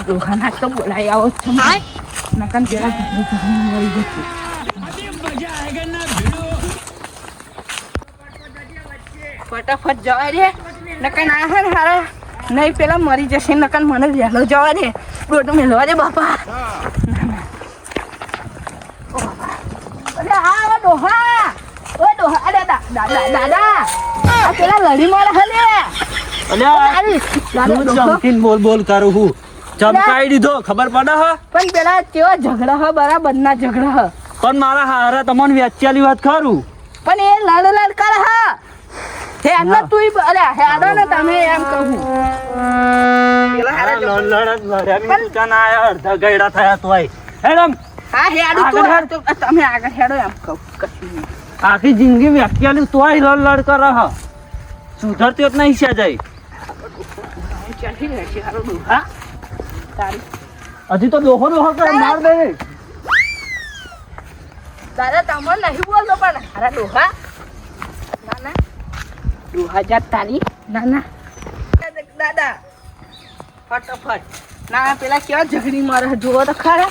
રોહાના તો બોલાઈ આવો છો નકન જરા મરી જશે ફટાફટ જવા દે નકન આ હે ને હારા નહીં પેલા મરી જશે નકન મને વહેલો જવા દે રોટ મેલવા દે બાપા અરે હા ડોહા ઓ ડોહા અરે દાદા આ પેલા લડી મારે હલે ચમકીન બોલ કરું હું ચમકાઈ દીધો ખબર પડે હ પણ પેલા કેવા ઝઘડા હ બરાબર ના ઝઘડા હ પણ મારા હારા તમને વેચ્યાલી વાત ખરું પણ એ લડ કરે હ હે અన్న તું અરે હે આડો ને તમે એમ કહું પેલા હારા લડત કન આયા અડધા ગયડા થયા તોય હેડમ હા હે આડો તું તમે આગળ હેડો એમ કહું કશું આખી જિંદગી વેચ્યાલી તોય લડ કરે હ સુધરતી જ નહીં છે જાય ચાલી રહેશે હારો ડોહા તારી હજી તો ડોહો કરે માર દે દાદા તમને નહીં બોલતો પણ હારા ડોહા ના ના ડોહા જાત તારી ના ના દાદા ફટાફટ ના પેલા કેવા ઝઘડી મારે જોવો તો ખરા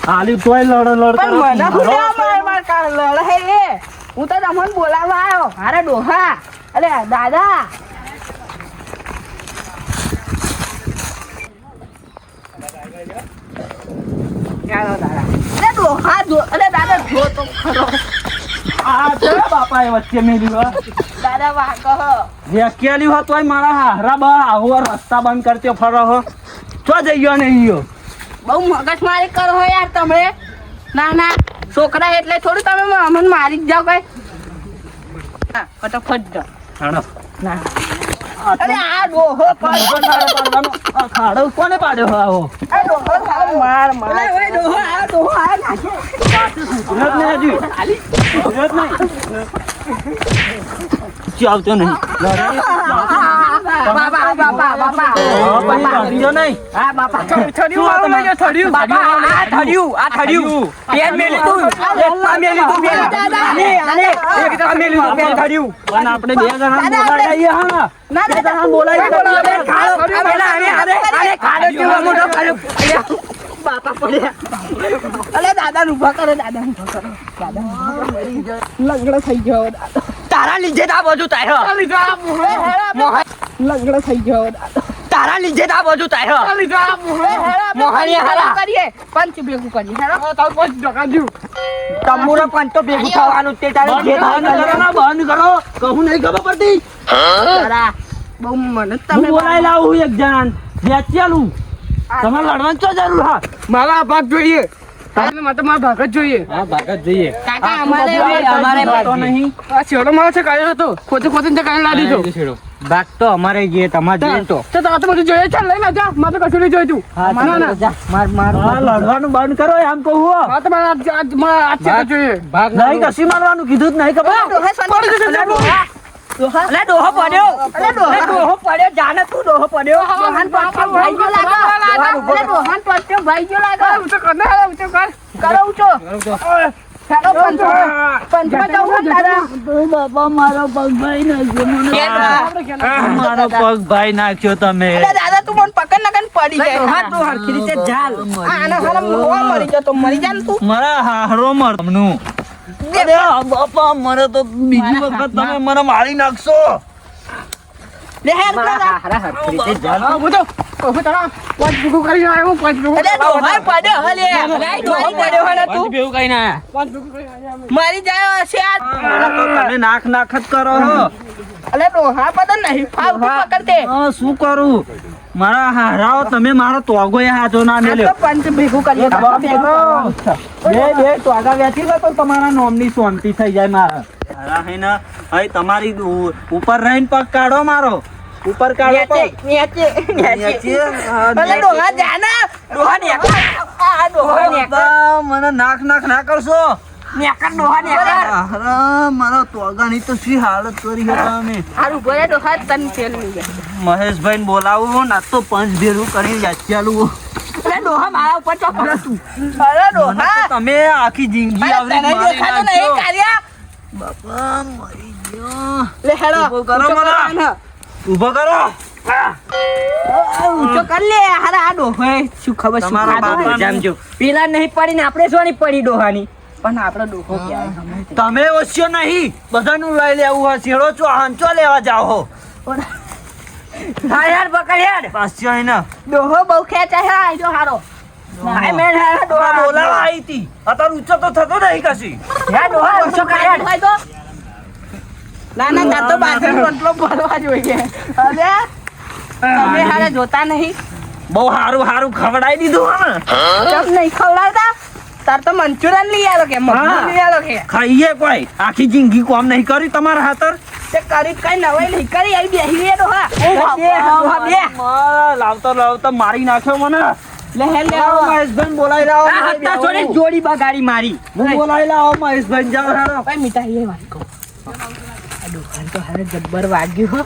આલી તોય લડ પણ મને ભૂલ્યા માર કાર લડ હે એ હું તો તમને બોલાવવા આવ્યો હારા ડોહા અરે દાદા ચાલો દાદા અરે ડોહા અરે દાદા જો તો ખરો આ છે બાપા એ વચ્ચે મેલી દાદા વાકો વેચ્યાલી હોત તોય મારા હારા બા આવો રસ્તા બંધ કરતો ફરો હો ચો જઈ ગયો નહીં ગયો બહુ મગજમારી કરો હો યાર તમે ના ના છોકરા એટલે થોડું તમે અમને મારી જ જાઓ કઈ ફટાફટ જાઓ હાડો ના અરે આ ડોહો ખાડો કોને પાડ્યો આવો આ ડોહો માર માર ઓય ડોહો આ ડોહો આ નાખે સુરત ને હજી સુરત નહીં ચાલતો નહીં બાપા નહીં હા બાપા થડ્યું બાપા આ થડ્યું પેન મેલી તું મેલી તું પેન એક મેલી તું પેન થડ્યું પણ આપણે બે જણા બોલાવીએ હા ના બે જણા બોલાવીએ ખાડો આને ખાડો કેવો મોટો ખાડો બાપા પડ્યા અલે દાદા ઊભા કરો દાદા લંગડો થઈ ગયો દાદા તારા લીધે આ બધું થાય લંગડો થઈ ગયો દાદા તારા લીધે આ બધું થાય મોહણી હારા કરીએ પંચ ભેગું કરીએ હેરો તો 5 ટકા દઉં તમુરો પંચ તો ભેગું થવાનું તે તારે જે બંધ કરો કહું નહીં ખબર પડતી તારા બહુ મને તમે બોલાઈ લાવું એક જણાન વેચ્યાલું તમારે લડવાની તો જરૂર હા મારા ભાગ જોઈએ તારે માટે મારા ભાગ જ જોઈએ હા ભાગ જ જોઈએ કાકા અમારે તો નહીં આ છેડો મારો છે કાઢ્યો હતો ખોતે તે કાઢી લાવી દીધો ભાગ તો અમારે જે તમારે જોઈએ તો તો તો બધું જોઈએ છે લઈ લે જા મારે તો કશું નહીં જોઈતું ના ના માર લડવાનું બંધ કરો એમ કહું હો હા તો મારા આજ છે જોઈએ ભાગ નહીં કશી મારવાનું કીધું જ નહીં ખબર અલે ડોહો પડ્યો જાને તું ડોહો પડ્યો ડોહાન પાછો ભાઈ ગયો લાગે અલે ડોહાન પાછો ભાઈ ગયો લાગે ઊંચો કર ને ઊંચો કર કરો ઊંચો હેડો પંચમાં જાઉં દાદા બાપા મારો પગ ભાઈ નાખ્યો મારો પગ ભાઈ નાખ્યો તમે અલે દાદા તું મને પકડ નકન પડી જાય હા તું હરખી રીતે ઝાલ આના હારા મોવા મરી જતો મરી જા તું મારા હારો મર તમનું અરે બાપા મરે તો બીજી વખત તમે મને મારી નાખશો લે હેર દાદા હારા હરખી રીતે ઝાલ બધો ઓહો તારા પાંચ ભૂખું કરી આવ્યો પાંચ ભૂખું અલે ડોહા પડ્યો હલે અલે ડોહા પડ્યો હલે તું ભેવું કઈ ના પાંચ ભૂખું કરી આવ્યો મરી જાય હશે આ તમે નાખ જ કરો હો અલે ડોહા પતા નહીં ફાવતું પકડતે શું કરું મારા હારાઓ તમે મારો તોગો એ હાથો ના આ મેલ્યો તો પંચ ભેગું કરીએ બે ટોગા વેચી લો તો તમારા નોમની શાંતિ થઈ જાય મારા હારા હે ને હવે તમારી ઉપર રહીને પગ કાઢો મારો ઉપર કાઢો પગ નેચે અલે ડોહા જાના ડોહા નેક આ ડોહા નેક મને નાખ ના કરશો નેક ડોહા નેક હારા મારા તોગાની તો શી હાલત કરી છે તમે હારું ભરે ડોહા તન તેલ ની ગયા મહેશભાઈ બોલાવો ના તો પંચ ભેરું કરી ચાલુ અરે ડોહા મારા ઉપર તો પડે તું અરે ડોહા તમે આખી જિંદગી આવરી તને દેખાતો નહીં કાર્યા બાપા મરી ગયો લે હેડો ઉભો કરો મને. ઊભો કરો ઊંચો કર લે હારા આ ડોહો શું ખબર શું તમારા ખાધું બાપાનું. જામજો પેલા નહીં પડી ને આપણે સોની પડી ડોહાની પણ આપણો ડોહો ક્યાં તમે ઓછો નહીં બધાનું લઈ લેવું હોય શેડો ચો હાંચો લેવા જાઓ હો હા યાર પકડ યાર પાછો એને ડોહો બહુ ખેંચાય હે આજો હારો નાય મેં હારા ડોહા બોલાવા આવી હતી અત્યારે ઊંચો તો થતો નહીં કશી યાર ડોહા ઊંચો કર યાર ના ના તાર તો બાથરૂમ રોટલો ભરવા જોઈએ અરે તમે હારે જોતા નહીં બહુ હારું હારું ખવડાવી દીધું હે ને કેમ નહીં ખવડાવતા તાર તો મંચુરિયન લઈ આલો કે મમ્મી લઈ આલો કે ખાઈએ કોઈ આખી જિંદગી કોમ નહીં કરી તમારા હાથર તે કરી કઈ નવાઈ નહીં કરી આવી બેહી રે ડોહા લાવતો લાવતો મારી નાખ્યો મને લે હે લે આવો મહેશભાઈ બોલાવી લાવો આ હત્તા છોડી જોડી બગાડી મારી હું બોલાવી લાવો મહેશભાઈ જાવ હેડો ભાઈ મીઠાઈ એ વાત કહું આ દુકાન તો હારે જબ્બર વાગ્યું હો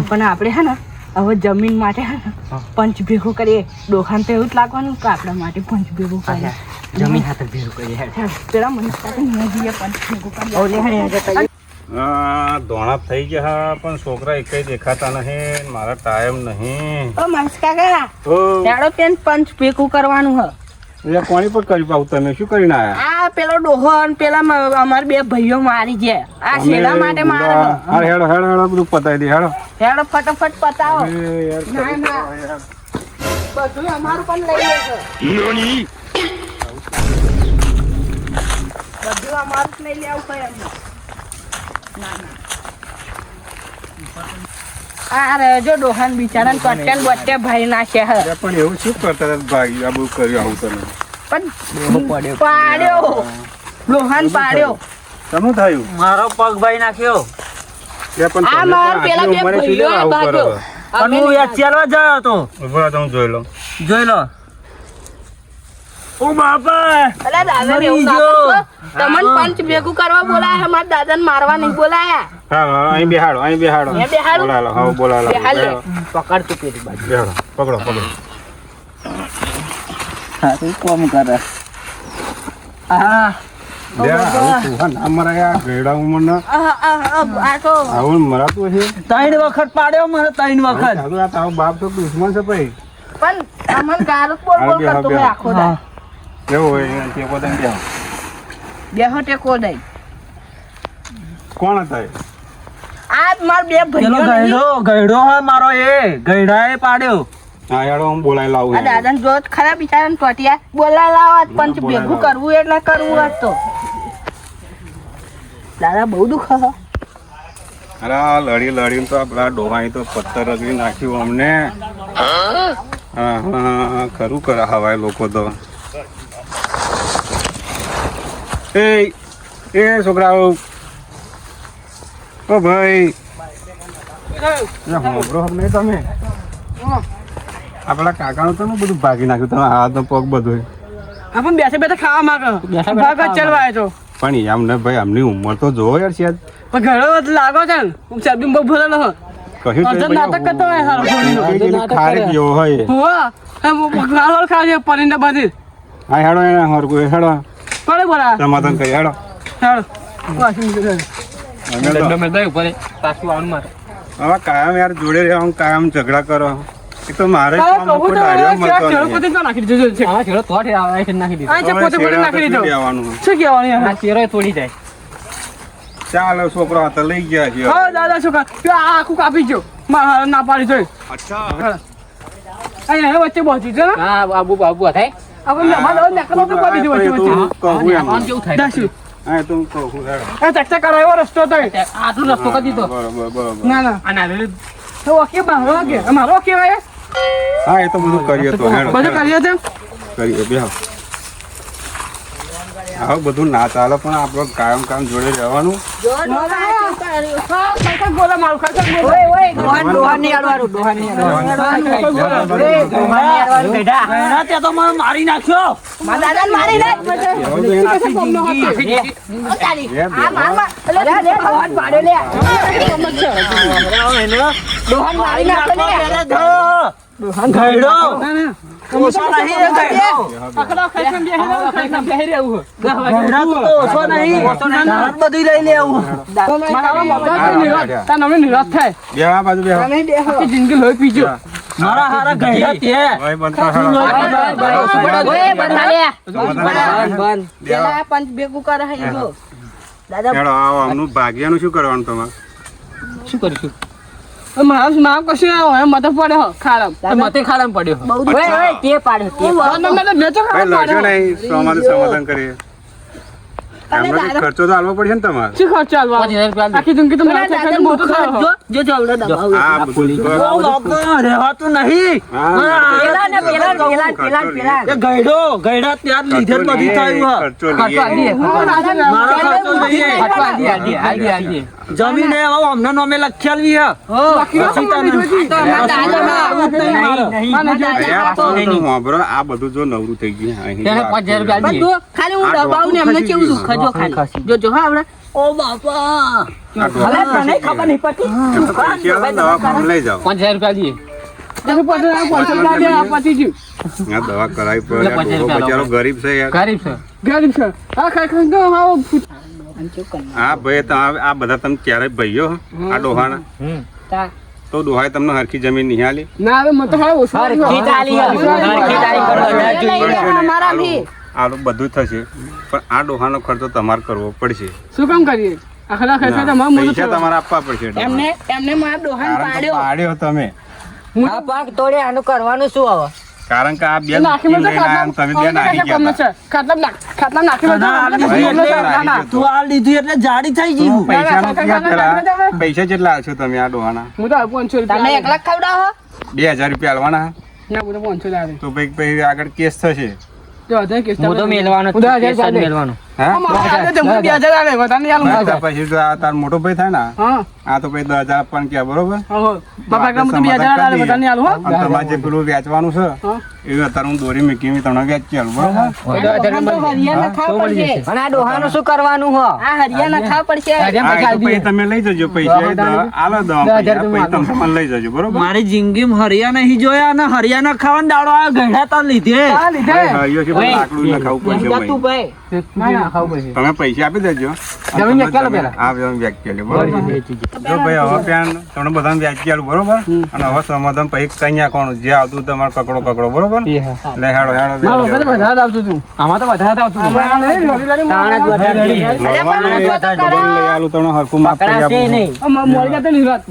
પણ આપણે હે ને હવે જમીન માટે હે ને પંચ ભેગું કરીએ દુકાન તો એવું જ લાગવાનું કે આપણા માટે પંચ ભેગું કરીએ જમીન હાથે ભેરું કરીએ પેલા મને સાથે નહીં જઈએ પંચ ભેગું કરીએ ધોણા થઈ ગયા પણ છોકરા એકઈ દેખાતા નહીં મારા ટાઈમ નહીં ઓ મસ્ત કાકા ચાલો પેન પંચ ભેગું કરવાનું હ એટલે કોની પર કરી પાઉં તમે શું કરીને આયા આ પેલો ડોહો અને પેલા અમાર બે ભાઈઓ મારી ગયા આ શેડા માટે મારે હા હેડો હેડો હેડો બધું પતાવી દે હેડો હેડો ફટાફટ પતાવો એ યાર ના ના બધું અમારું પણ લઈ લેજો બધું અમારું જ લઈ લેવું પડે એમને ના ના આ રે જો ડોહાન બિચારાને કટકેન બટ્ટે ભાઈ નાખે હે પણ એવું શું કરતા હતા ભાઈ આ બધું કર્યું આવું તમે પણ પાડ્યો ડોહાન પાડ્યો શેનું થયું મારો પગ ભાઈ નાખ્યો એ પણ આ તમે માર પણ પેલા આટલી બે ઉંમરે શું ભાઈઓ આવું કરો ભાગ્યો અને હું યાર ચાલવા ગયો હતો ઉભો રહો તો હું જોઈ લઉં જોઈ લો ઓ બાપા અલા દાદાને એવું ના કરશો. તમને પંચ ભેગું કરવા બોલાયા છે, મારા દાદાને મારવા નહીં બોલાયા. હા હા અહીં બેહાડો અહીં બેહાડો અહીંયા બેહાડું? બોલાલો હા બોલાલો બેહાડ લે. પકડ તું પેલી બાજુ બેહાડો પકડો પકડો સારું કોમ કરે હા લે આવું તું હા ના મરાયા ગયડા ઉંમરના આ તો આવું મરાતું છે 3 વખત પાડ્યો મને 3 વખત ચાલુ આ તારો બાપ તો દુશ્મન છે ભાઈ પણ અમને ગારું બોલ બોલ બેહો, કરતો બેહો. હોય આખો દાડો. કેવું હોય તે પોતે બેહો બેહો ટેકો દઈ. કોણ હતા એ? આ માર બે પેલો ભાઈઓ નહીં. ગયડો હે મારો એ ગયડાએ પાડ્યો હા યાર હું બોલાવી લાવું આ દાદાને જોત ખરા બિચારાને ટોટિયા બોલાય લાવા પંચ ભેગું કરવું એટલે કરવું જ તો દાદા બહુ દુખ હે. અરે આ લડી લડીને તો આપણા ડોહાઈ તો પથ્થર રગડી નાખ્યું અમને હા હા ખરું કરે હવાય લોકો તો એ છોકરાઓ ઓ ભાઈ હોબરો હમ નહીં તમે આપણા કાકાનું તો બધું ભાગી નાખ્યું તમે હાથ પગ બધું આપણ બેઠા બેઠા ખાવા માંગે ભાગ જ ચલવા આવ્યો છો પણ એમને ભાઈ આમની ઉંમર તો જોવો યાર છે પણ ઘણો બધો લાગો છે ને હું શબ્દ બહુ ભરેલો હો કહ્યું અર્જન નાટક કરતો હોય હારો ખારી જેવો હોય હોવા ખાવા ખાવા છે પનીર ને બધી હા હેડો એને હરકુ હેડો કોને બોલા સમાધાન કરી હેડો ચાલો વાસી મૂકી અમે તો હવે કાયમ યાર જોડે રહેવાનું કાયમ ઝઘડા કરો એ તો મારે જ કામ કોઈ ડાળીઓ મળતો નહીં. પોતે નાખી દીધો છે આ છે પોતે નાખી દીધો બેહવાનું. શું કહેવાનું યાર ચાલો છોકરો હાથે લઈ ગયા છે હા દાદા શું આ આખું કાપી ગયો મારા ના પાડી જોઈ અહીંયા વચ્ચે પહોંચી છે ને આપણે મારો નકલો તો પડી ગયો વચ્ચે વચ્ચે કહું એમ. દાસી હા તો હું કહું હેડો. આ ચકચક કરાયો રસ્તો તો બરોબર. ના ના તો ઓકે મારો ઓકે મારો ઓકે ભાઈ હા એ તો બધું કરીએ તો હેડો બધું કરીએ છે કરીએ બેહો આવું બધું ના ચાલે પણ આપણે કાયમ કામ જોડે રહેવાનું જો ડોહા શું કર્યું? ખાઈ ગોલા મારું ખાઈ ગોલા ઓય ઓય ડોહાની આડવાળું, ડોહાની આડવાળું. ગયડા તે તો મને મારી નાખ્યો મારા દાદાને મારી નાખ. ઓ તારી. આ મારમાં. અલે, લે, ડોહાને પાડ્યો લે. ડોહાને મારી નાખો લે. ગયડો ઓછો નહીં એ ગયડો. આખડો ખેતમ બેહી રહ્યો, ખેતમ બેહી રહ્યો. ગયડા તો ઓછો નહીં. તાર બધું લઈ લેવું. મારા મોટા તો નિરાશ, તાર નમે નિરાશ થાય. બેહવા બાજુ બેહવા. તમે બેહો. આખી જિંદગી લોહી પીજો. મારા હારા ગયડા તે. ભાઈ બંધ કરો. ઓય બંધાલે. બેહવા. પેલા પંચ ભેગું કરે હે ઈ જો. દાદા હેડો આવો આમનું ભાગ્યનું શું કરવાનું તમારે? શું કરીશું? મારા નામ કશું ના હોય, મતે પડ્યો ખાડમ. મતે ખાડમ પડ્યો. બહુ ઓય તે પાડ્યો તે નમે તો મેચો ભાઈ ખાડમ લડશો પડ્યો. નહીં, સમાધાન સમાધાન કરીએ. એમને બી ખર્ચો તો આલવો પડશે ને તમારે. શું ખર્ચો આલવા? આખી જિંદગી તો મારા ખેતરને મોટું થયો. જો જો આવડો દબાવ આ બધું તો- ઓ બાપા, રહેવાતું નહીં. હા, પેલા ને પેલા પેલા પેલા એ ગયડો ગયડા ત્યાર લીધે જ બધું થયું હે. ખર્ચો ખર્ચો લઈએ. આલીએ. મારા ખર્ચો લઈએ. ખર્ચો આલીએ. જમીન એ હવે અમને નામે લખેલવી હે. પછી તમે અહીંયા પાછું તો વાપરો, આ બધું જો નવરું થઈ ગયું અહીં તેને 5000 રૂપિયા આલીએ. બધું ખાલી હું દબાવું ને એમને કેવું દુખ જો ખાલી જો જો હા આવડે ઓ બાપા ભલે તને ખબર નહીં પડતી પૈસા આલો, દવાખાને લઈ જાઓ. 5000 રૂપિયા આલીએ. તમે 5000 આલીએ, આ પતી ગયું. આ દવા કરાવી પડે. આ ડોહો બચારો ગરીબ છે યાર. ગરીબ છે. ગરીબ છે. આ ખરેખર તો આવો ફૂટ- આ ભાઈ આ બધા તમે ક્યારે ભાઈઓ હો? આ ડોહાના તો ડોહાએ તમને હરખી જમીન નહીં આલી. ના હવે મત હાવ ઓછું અમારા ભી આ બધું થશે પણ આ ડોહાનો ખર્ચો તમારે કરવો પડશે. શું કામ કરીએ? આખલા ખર્ચા તો મારા મોઢું પૈસા તમારે આપવા પડશે. એમને એમને મારા ડોહાને કારણ કે પાડ્યો પાડ્યો તમે. આ પાક તોડે આનું કરવાનું શું હવે કારણ કે આ બે નાખી લઈને મને આયા ને તમે બે નાખી ગયા હતા. ખાટલા નાખી ના, આ લીધું એટલે તું આ લીધું એટલે જાડી થઈ ગયું. પૈસાનો ક્યાં ખરા? પૈસા કેટલા આલશો તમે આ ડોહાના? હું તો 500 તમે રૂપિયા એકલા ખવડાવો 2000 રૂપિયા આલવાના? ના હું તો 500 લાવે તો પછી આગળ કેસ થશે. તો હજાર કેસ હું તો મેલવાનો હું તો 1000 મેલવાનો હા? જમવું 2000 આલે વધારે નહીં આલું. તો પછી તો આ તાર મોટો ભાઈ થાય ને, હા આ તો પછી 10,000 આપવાનું કે બરોબર? હા બાપા એકલા હું તો 2000 આલે વધારે નહીં આલું હો. અને તમારે જે પેલું વેચવાનું છે હા. એ અત્યારે હું દોરી મૂકી તમને વેચી આલું બરોબર? હરિયાણા ખાવા પડશે અને આ ડોહાનું શું કરવાનું હો આ હરિયાણા ખાવા પડશે હા, એ તો પછી તમે લઈ જજો પૈસા એ આલો દવા પૈસા પછી તમે મને લઈ જજો બરોબર? મારી જિંદગીમાં હરિયાણા નહીં જોયા અને હરિયાણા ખાવાનો દાડો આ ગયડા તાર લીધે. આ લીધે હરિયો છે પણ લાકડું ન ખાવું પડશે તું ભાઈ. ભાઈ ના ખાવું પડશે. તમે પૈસા આપી દેજો. જમીન વેચી આલો પહેલા. હા જમીન વેચી આલો બરોબર? જો ભાઈ હવે પ્યાન તમને બધાને વેચી આલું બરોબર? અને હવે સમાધાન પછી કઈ નાખવાનું જે આવતું તમારે કકડો બરોબર? લે હેડો હેડો મારા વખતે વધારે આવતું હતું. આમાં તો વધારે આવતું હતું. લઈ આલું તમને હરખું માફ કરી આપું. મળી જતો નિરાત.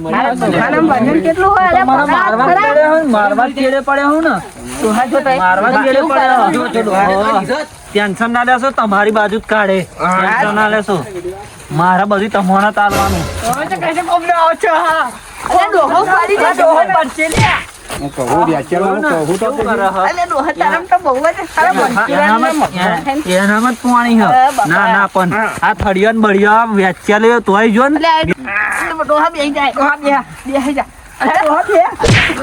કેટલું હોય અરે મારા મારવા જ પડે હું, મારવા જ ચેડે પડે હું ને. મારવા જ ચેડે પડે હું. ટેન્શન ના લેશો, તમારી બાજુ જ કાઢે. ટેન્શન ના લેશો, મારા બધી તમારે તારવાનું. અરે ડોહો પાડી દે ડોહો પડશે લે હું કહું વેચી આલું, હું કહું તો શું કરે હે? અરે ડોહો તારમ તો બહુ જ સારા બનકી એનામાં જ પાણી હે. ના ના પણ આ થળિયો ને બળિયો વેચ્યા લે તોય જો ને. એટલે ડોહા બેહી જાય ડોહા બેહી જાય અરે ડોહા બે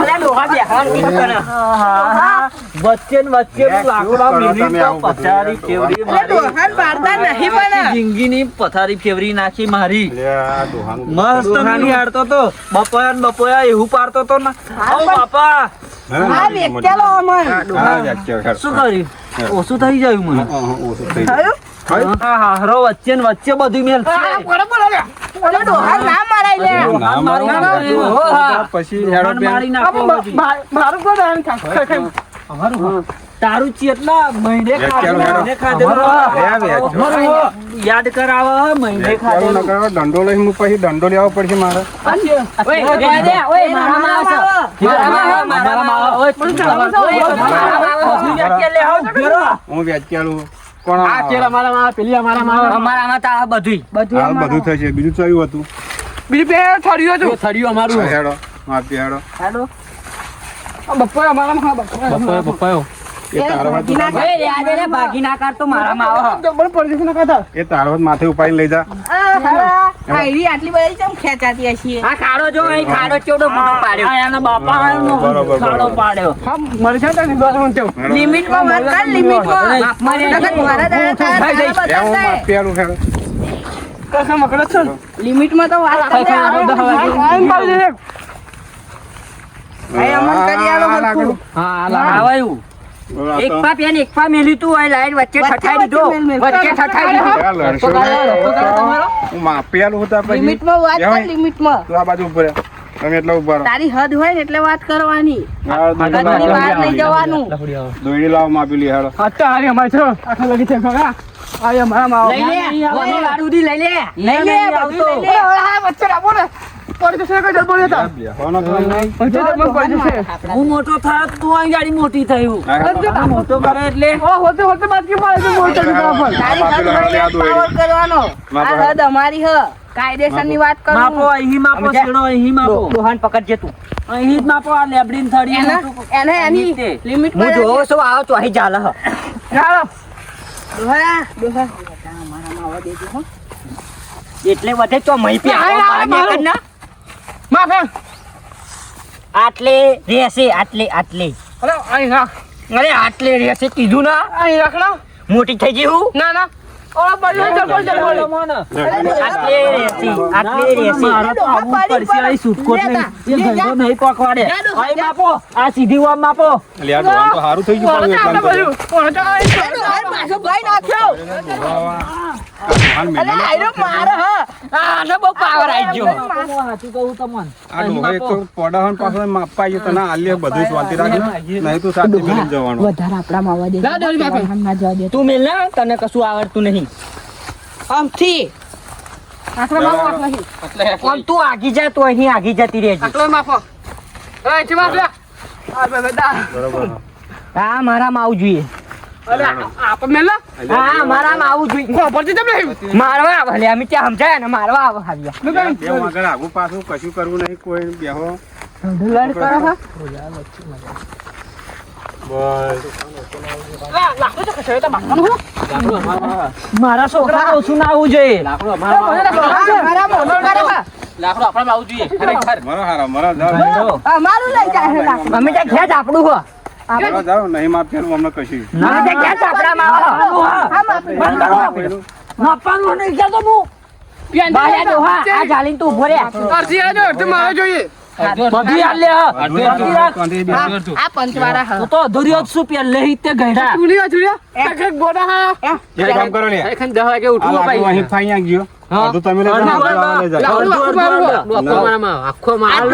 અરે ડોહા બે વચ્ચે ને વચ્ચે લાકડા મિલી તો પથારી ફેવરી અરે ડોહા બારતા નહીં પણ જિંદગીની પથારી ફેવરી નાખી મારી. લે આ ડોહાનું મસ્ત નહીં હાડતો તો બપોયા ને બપોયા એવું પાડતો તો ને. ઓ બાપા આ વેચેલો અમન હા વેચી આલો, હેડો. શું કર્યું? ઓછું થઈ જાય મને. ઓછું થઈ ગયું. આ હારો વચ્ચે ને વચ્ચે બધું મેલ. અરે ડોહા ના મરાય લે ના મારું ના, ના. ના. પછી હેડો મન બેન. મારી નાખો બધું. મારું કોઈ દાન ખાય. તારું ચેટલા મહિને વેચ્યાલું હેડો. મહિને ખાધેલું. લે વેચ્યો. યાદ કરાવો મહિને ચાલો ખાધેલું. ન કરો, દંડો લઈને હું પછી દંડો લેવો પડશે મારે. ઓય દે ઓય મારા માં હું વેચી આલું. કોણ આ ચેલા મારા પેલી અમારા અમારામાં તો આ બધું હાલ બધું થશે બીજું કયું હતું? બીજું બે થળિયું હતું. થળિયું અમારું. હેડો માપી હેડો. બપોર અમારામાં બપોર એ તારો હાથ ભાગી ના કાઢતો મારામાં આવો બપોર પરદેશી ના ખાતા. એ તારો હાથ માથે ઉપાડી લઈ જા. આટલી બધી ચમ ખેંચાતી હશે આ ખાડો જો અહીં ખાડો ચોડો મોટો પાડ્યો આ એના બાપા આયો બરોબર, નો ખાડો બરોબર. પાડ્યો. હા મરી જાય તો નિર્દોષ હું તેવું. હેડો. લિમિટમાં વાત કર લિમિટમાં મારે નકર મારા દાડા તારા એ હું બધા માપી આલું હેડો. કસમ મકડો છે. લિમિટમાં તો વાત કરે આઈન પાડી દે. અહીં અમન કરી આલો આ હરખું. લાકડું. હા આવાયું બોલો, આ એક તો- પા પેન એક પા મેલી તું હોય લાઈન વચ્ચે ઠઠાઈ દીધો વચ્ચે ઠઠાઈ દીધો આ લડશો નહીં. હું માપી આલું હું તાર પછી. લિમિટમાં વાત બેહો. કર લિમિટમાં તું આ બાજુ ઉભો રહે. તમે એટલા ઉભા રહો. તારી હદ હોય ને એટલે વાત કરવાની આ દોયડી હદની લાવો. બહાર નહીં જવાનું દોયડી લાવો માપી લી હેડો. અત્યારે અમારે છો આખા લગી છે ખરા આ અમારા માવો લઈ લે ઓની વાડુદી લઈ લે લઈ લે બધું લઈ લે વચ્ચે રાખો ને પડી જશે કોઈ જતો હતા બેહવાનો તો નહીં. પછી તમે પડી જશે હું મોટો થાય તો અહીં ગાડી મોટી થયું આ મોટો કરે એટલે ઓ હોતે હોતે બાકી મારે તો મોટો દીકરા પર તારી હદ હોય ને પાવર કરવાનો આ હદ અમારી હ કાયદેસરની વાત કરું માપો અહીં માપો શેડો અહીં માપો દોહાન પકડજે તું અહીં જ માપો આ લેબડીન થડી એને એની લિમિટ હું જોવો છો આવો તો અહીં ચાલે હ ચાલો દોહા દોહા અમારામાં આવવા દેજો હો એટલે વધે તો મહી પે ના માફે આટલે રહેશે આટલે આટલે અરે અહીં રાખ અરે આટલે રહેશે કીધું ના અહીં રાખ ના મોટી થઈ ગઈ હું ના ના ઓલા પડી જશે આટલે રહેશે આટલે રહેશે મારા તો આવું પડશે અહીં છૂટકોટ નહીં એ ગંધો નહીં પકવાડે અહીં માપો આ સીધી વામ માપો. લે, આ ડોહાનું તો સારું થઈ ગયું પણ એટલામાં તો. પાછો ભાઈ નાખ્યો આ ડોહાને મેલો ને. આયરો મારે હ આને બહુ પાવર આવી ગયો સાચું કહું તમને આ ડોહા એક તો પડહન પાછો માપવા આવ્યો તને આલ્ય બધું શાંતિ રાખ ને. નહીં તો સાથે મેલી જ જવાનું. વધારે આપણામાં આવવા દે લા દોરી બાપે ના જવા દે તું મેલ ના તને કશું આવડતું નહીં આમથી આખલા માવો આખલા આમ તું આગી જા તો અહીં આગી જતી રહેજે આખલો માફો અરે એથી માફ લે આ બે બેટા બરોબર. હા મારામાં આવું જોઈએ અરે આપ મેલા હા મારામાં આવું જોઈએ કો પડતી તમે મારવા આવે લે અમે ત્યાં સમજાય ને મારવા આવે હાલ્યા બે આગળ આગું પાછું કશું કરવું નહીં કોઈ બેહો. લડ કરો હા બસ. લાખો તો કશે તો માખવાનું મારા છોકરા ઓછું ના આવવું જોઈએ મારામાં ઓલો કરે હા લાકડો આપણા આવું જોઈએ ખરેખર મારો હારા, મારો જાઓ. અમારું લઈ જાય અમે ત્યાં ખેંચ આપણું હો મારો જાઓ. નહીં માપીએ અમને કશું. ના અમે ત્યાં ખેંચ આપણામાં પેલું. માપવાનું નહીં કહેતો હું બાયા ડોહા આ જાલીન તું ઉભો રે અરજી આજો અરજી મારે જોઈએ બધું યાદ લે અડધું અડધું. આ પંચવારા હા તો અધૂરી જ શું પહેલે તે ગયડા ચૂલિયા ચૂલિયા એક ગોડા હા એક કામ કરો લે. એખન 10 વાગે આ ઉઠવું લાકડું ભાઈ અહીં ફાઈ ગયો. અડધું તમે લઈ જાઓ, અડધું આ લઈ જાઓ. આખો મારો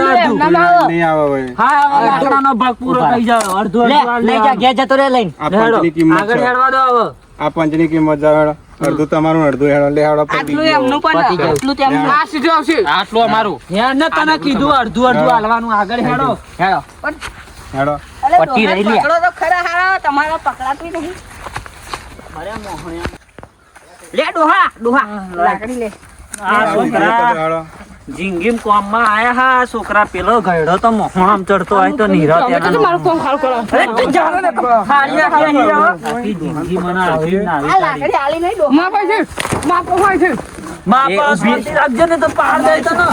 નહીં આવે ભાઈ. હા હવે લાકડાનો ભાગ પૂરો થઈ જાય અડધું લે અડધું લઈ જા ઘેર જતો રે લઈને આ પંચની કિંમત આગળ છે. હેડવા દો હવે આ પંચની કિંમત જાવ હેડો. અડધું તમારું અડધું હેડો. લે હેડો પતી આટલું ગયું. એમનું પણ આટલું તેમનું આ સીધું આવશે આટલું અમારું યાર ને તને કીધું અડધું અડધું હાલવાનું આગળ હેડો હેડો હેડો. પટ્ટી રહી લે પકડો તો ખરા હારા તમારા પકડાતું નહીં લે ડોહા ડોહા લાકડી લે આ છોકરા હેડો. જિંદગીમ કોમમાં આયા હા છોકરા પેલો ગયડો તો મોહણામ ચડતો હોય તો નીરવ તેના મારું કોમ ખાલ કરો અરે તું જાણે ને ખાલી આખી હીરો આખી જિંદગી મને આવી ને આ આવી લાકડી આલી નહીં ડોહા માં ભાઈ છે માં કોહાય છે માં પાસ શાંતિ રાખજો ને તો પાર જાય તો ને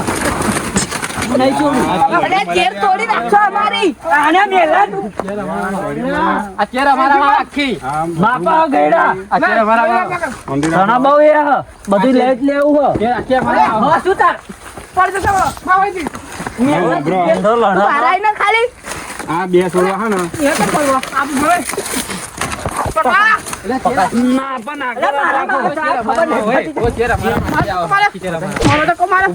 નહીં છોડું અરે ઘેર તોડી નાખશો અમારી આને મેલા તું અત્યારે અમારા માં આખી આમ માપા ગયડા અત્યારે અમારા મંદિર ઘણા બહુ એ હ બધું લેટ લેવું હ અત્યારે અમારા હો શું તાર પડ જશે માં ભાઈ છે બ્રો, ધંધો લડા મારાય ના ખાલી આ બે છોડવા હા ને એ તો પડવા આપ ભલે ના પણ આગળ રાખો ખબર નહીં મારો તો કોમારા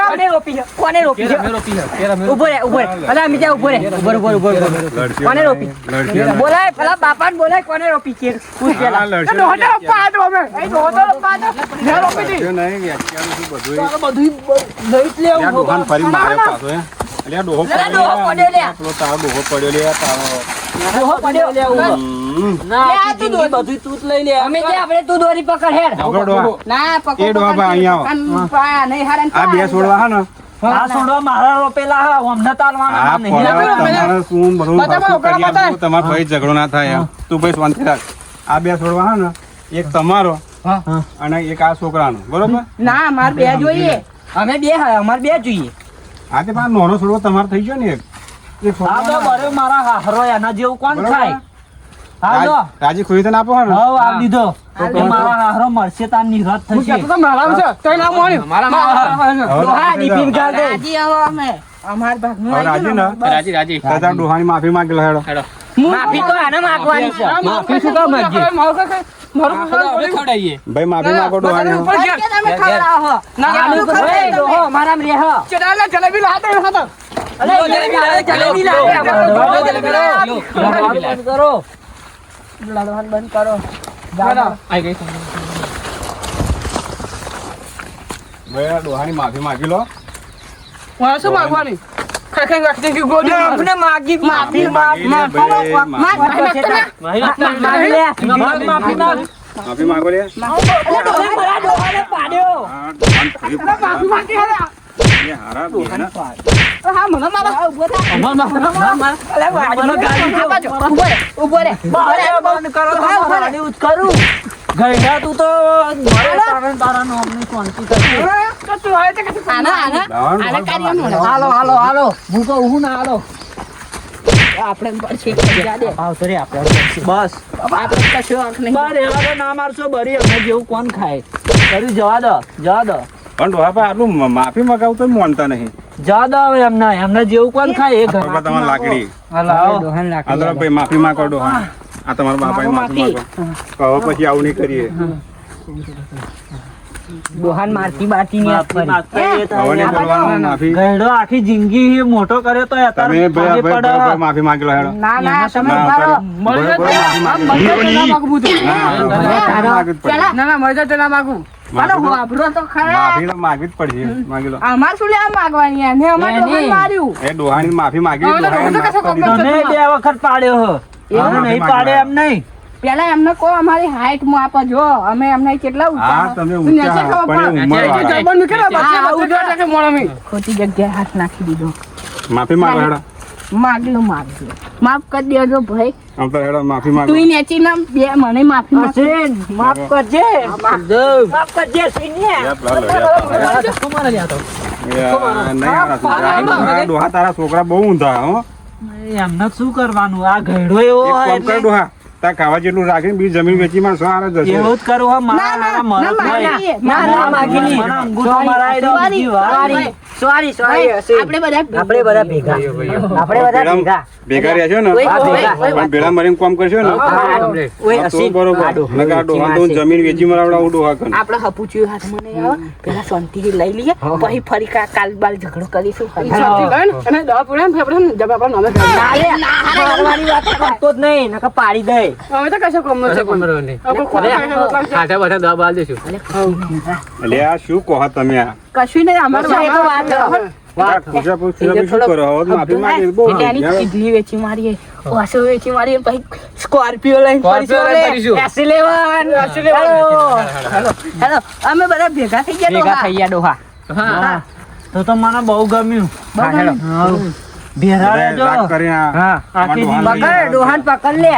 કોને રોપી છે કોને રોપી છે ઉભો રે ઉભો રે અલા મીજા ઉભો રે ઉભો લડશે. કોને રોપી લડશે. બોલાય પેલા બાપાને બોલાય કોને રોપી છે પૂછ આ પેલા લડશે. ડોહો પાડો અમે એ ડોહો પાડો ઘેર ઓપી દી લડશે નહીં. વ્યાખ્યાનું શું બધું બધું લઈ જ આ લેવું ડોહાને ફરી માર્યો પાછો હે. એટલે આ ડોહો અરે ડોહો પડ્યો લે. પેલો તારો ડોહો પડ્યો લે તારો. ડોહો પડ્યો હમ. ના લે, આ આખી તું જિંદગી બધું તું જ લઈ લે અમે જે આપણે તું દોરી પકડ હેડ પકડો ડોહા. ના પકડ એ ડોહા ભાઈ અહીંયા આવો. પા નહીં હારે આ બે છોડવા હા ને આ છોડવા મારા રોપેલા હા અમને આ તાલવાના નહીં પડવા તમારે શું બધું બતાવો, હરખું કરી બતાવો. આપવું, તમારે ભાઈ ઝઘડો ના થાય એમ. તું ભાઈ શાંતિ રાખ. આ બે છોડવા હા ને એક તમારો અને એક આ છોકરાનો બરોબર. ના અમાર બે જોઈએ અમે બે હા અમાર બે જોઈએ આ તે પાછો નાનો છોડવો તમારે થઈ ગયો ને એક હા તો છોકરાનો. બરે મારા હારો એના જેવું કોણ બરોબર. ખાય હા તો રાજી ખુરી તને આપો હે ને હવ આ દીધો તો મારા હારો મળશે તાર નિરાત હું થશે કહેતો તો મારા છે તો નામ મળ્યું હવે ડોહા રાજી ડીપીન જાઓ. ગાલ દે રાજી આવો અમે અમાર ભાગનું હવે રાજી ને રાજી રાજી તારા ડોહાની માફી માંગેલો હેડો માફી તો આને માંગવાની છે. માફી શું કામ માંગીએ? મારું હવે ખવડાવીએ. ભાઈ માફી માંગો ડોહાને ઉપર ઘેર. તમે ખવડાવો. ના, આનું ના, ઓય, ડોહો, મારામ રે હ. ચડાલે જલેબી લાતે હતો. અલે, જલેબી લાવે. બંધ કરો લડવાનું બંધ કરો. આઈ ગઈ. ભાઈ આ ડોહાની માફી માંગી લો. મારે શું માંગવાની? ખાઈ વાગતી કે ગોળી. આપણે માફી માફી માફી માફી માંગો લે. પાડ્યો. હા, ડોહાને ફરી માફી માંગી હારા. એ હારા બેના. હા મને મારા ઉભો રે. ગયડા તું તો મારે તારા નામની શાંતિ કરશે. તું આવે છે કે હાલો હું તો હું ના હાલો આપણે પડશે આવતો રે આપણે બસ આપણે કશું આંખ નહીં બાર એવા ના મારશો બરી અમે જેવું કોણ ખાય કર્યું જવા દો પણ ડોહા ભાઈ આટલું માફી મગાવું તો માનતા નહીં. જવા દો હવે એમને જેવું કોણ ખાય એ બાપા તમારે લાકડી. લાવો આ તો ભાઈ માફી માંગો ડોહા. આ તમારા બાપાએ માફી માંગો. હવે પછી આવું નહીં કરીએ. દોહાન મારતી બાતી ની હવે નહીં બોલવાનું માફી. ગયડો આખી જિંદગી મોટો કર્યો તો તમે ભાઈ ભાઈ માફી માંગી લો હેડો. ના તમે ના, મારો બરોબર, માફી માંગી લો. માગું ના, ડોહાને માફી માંગવી જ પડશે. ના મરી જાય તેના માગું. મારો વાપરો તો ખરા માફી તો માંગવી જ પડશે. માંગી લો. અમાર શું લેવા માંગવાની એને અમાર દોહાન માર્યું એ ડોહાની માફી માંગી. હવે તો ડોહાએ ડોહા તો માફ કરી કશો દીધું. તમે બે વખત પાડ્યો હો એવું નહીં પાડે એમ નહીં પેલા એમને કહો અમારી હાઈટ માં આપો જો અમે એમને કેટલા હા ઊંચા તમે ઊંચા પણ એ ઉંમરવાળા. જબન નીકળ્યા હા, બાકી બધા કે મોળમી. ખોટી જગ્યાએ હાથ નાખી દીધો માફી માંગો હેડો. માગલો માફ કરી દેજો ભાઈ આમ તો હેડો માફી માંગો. તું નેચી ના બે મને માફી માફ કરજે માફ કરજે સિનિયા યા પેલા લડ્યા હતા. યા, નહીં આ ડોહા તારા છોકરા બહુ ઊંધા હો. એમને શું કરવાનું આ ગયડો એવો એક હોય કામ કર એટલે ડોહા, તાર ખાવા જેટલું રાખીને બીજી જમીન વેચી માં સો હારે જશે. એવું જ કરવું હોય મારા હારા મરદ હોય. ના માગી નહીં. મને અંગૂઠો મરાઈ દો બીજી વાર. આપણે બધા ભેગા ભેળા ભેગા રહ્યા છો ને પણ ભેળા મળીને કામ કરશો ને તો બરોબર. નકર આ ડોહા તો હું જમીન વેચી મરાવડાવું ડોહા કન. આપણે હપુચી હાથ મને આવે પેલા શાંતિથી લઈ લઈએ પછી ફરી કાલ બાલ ઝઘડો કરીશું શાંતિ લઈને અને દવા પૂરા ને ફેફડા ને જવાબ નામે મારવાની વાત કરતો જ નહીં નકર પાડી દે હવે તો કશો કમ નથી પણ આપણે એટલે આ શું કહો તમે આ? કશું નહીં અમારું આ ખુશા પૂછીને બી શું કરો? હવે તો માફી માંગી બહુ થઈ એની ગયા. કિડની વેચી મારીએ વાસો વેચી મારીએ પછી સ્કોર્પિયો લઈને ફરીશું હેલો અમે બધા ભેગા થઈ ગયા ડોહા હા તો મને બહુ ગમ્યું હા. ભેરા બધાએ રહેજો. રાગ કરીને આ હા આખી ડોહાને જિંદગી. પકડ ડોહાન પકડ લે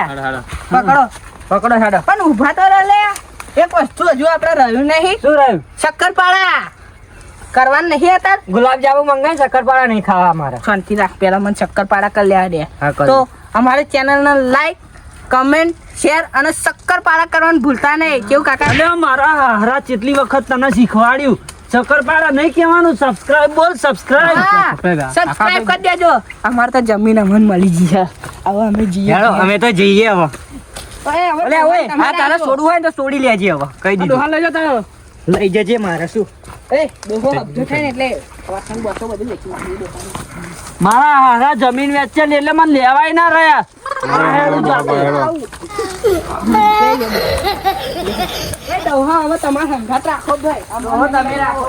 પકડો હેડો પણ ઊભા તો રહે લે એક વસ્તુ હજુ આપણે રહ્યું નહીં શું રહ્યું શક્કરપાળા કરવાનું નહીં હતા ગુલાબ જાંબુ મંગાઈ શક્કરપારા નહીં ખાવા અમારે શાંતિ રાખ પેલા મને શક્કરપાળા કરી લેવા દે હા, કરી. તો અમારી ચેનલને લાઈક કમેન્ટ શેર અને શક્કરપાળા કરવાનું ભૂલતા નહીં કેવું કાકા અને મારા હારા કેટલી વખત તને શીખવાડ્યું શક્કરપારા નહીં કહેવાનું સબસ્ક્રાઇબ બોલ સબસ્ક્રાઇબ સબસ્ક્રાઇબ કરી દેજો અમારે તો જમીન અમને મળી ગઈ છે હવે અમે જઈએ અમે તો જઈએ હવે ઓય, હવે તમારે છોડવું હોય તો છોડી લેજે હવે કહી ડોહા લઈ જતા લઈ જજે મારે શું એ ડોહો અબજો થાય ને એટલે વાસણ બોસણ બધું વેચી નાખ્યું ડોહાનું. મારા હારા જમીન વેચે ને એટલે મને લેવાય ના રહ્યા એ ડોહા હવે તમારે સંઘાત રાખો ભાઈ ડોહો તમે રાખો